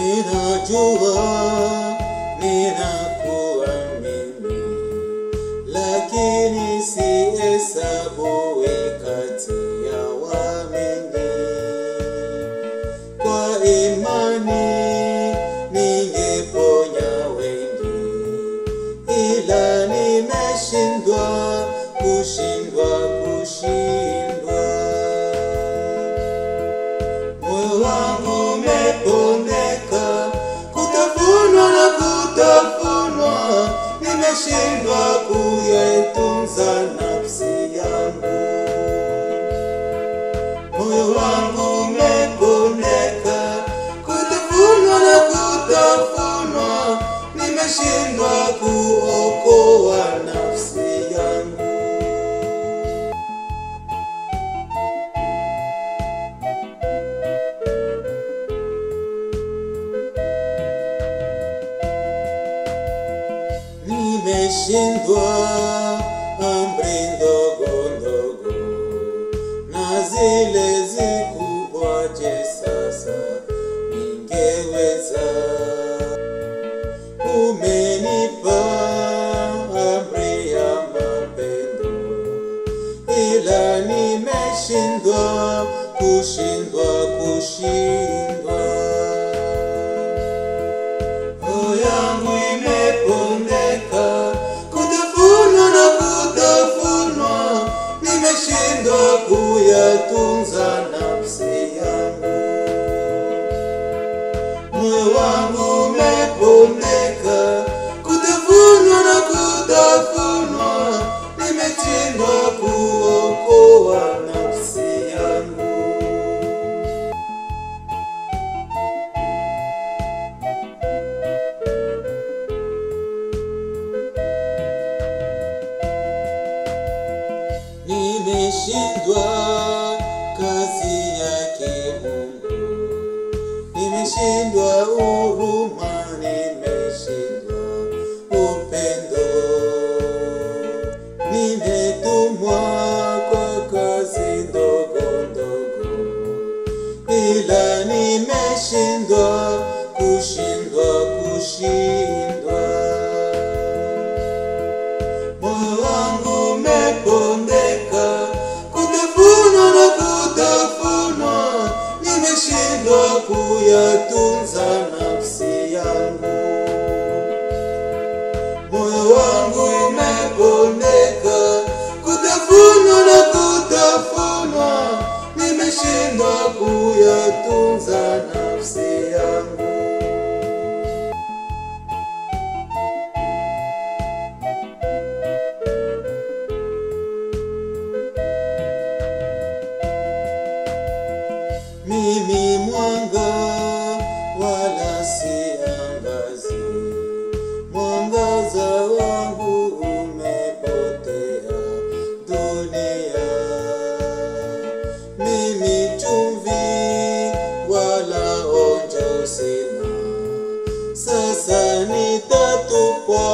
Ninajua ninakuamini, lakini sihesabuwi kati ya waamini. Kwa imani ningeponya wengi, ila nimeshindwa kushindwa. Moyo wangu umepondeka, kutafunwa na kutafunwa, nimeshindwa kuitunza nafsi yangu. Moyo wangu umepondeka, kutafunwa na kutafunwa, nimeshindwa kuokoa nafsi yangu. Nimeshindwa amri ndogo ndogo, na zile zikubwa, je, sasa ningeweza? Umenipa amri ya mapendo, ila nimeshindwa kushindwa. Roho yangu imepondeka, kutafunwa na kutafunwa, nimeshindwa kuyatunza nafsi yangu. Moyo wangu umepondeka, kutafunwa na kutafunwa, nimeshindwa kuokoa nafsi yangu. Nimeshindwa kazi yake Mungu, nimeshindwa huruma, nimeshindwa upendo. Nimetumwa kwa kazi ndogo ndogo, ila nimeshindwa kushindwa. Moyo wangu umepondeka, kutafunwa na kutafunwa, nimeshindwa kuyatunza nafsi yangu. Moyo wangu umepondeka, kutafunwa na kutafunwa, nimeshindwa kuyatunza nafsi yangu. Mimi mwanga wala si angazi, mwangaza wangu umepotea dunia. Mimi chumvi wala onjo sina, sasa nitatupwa.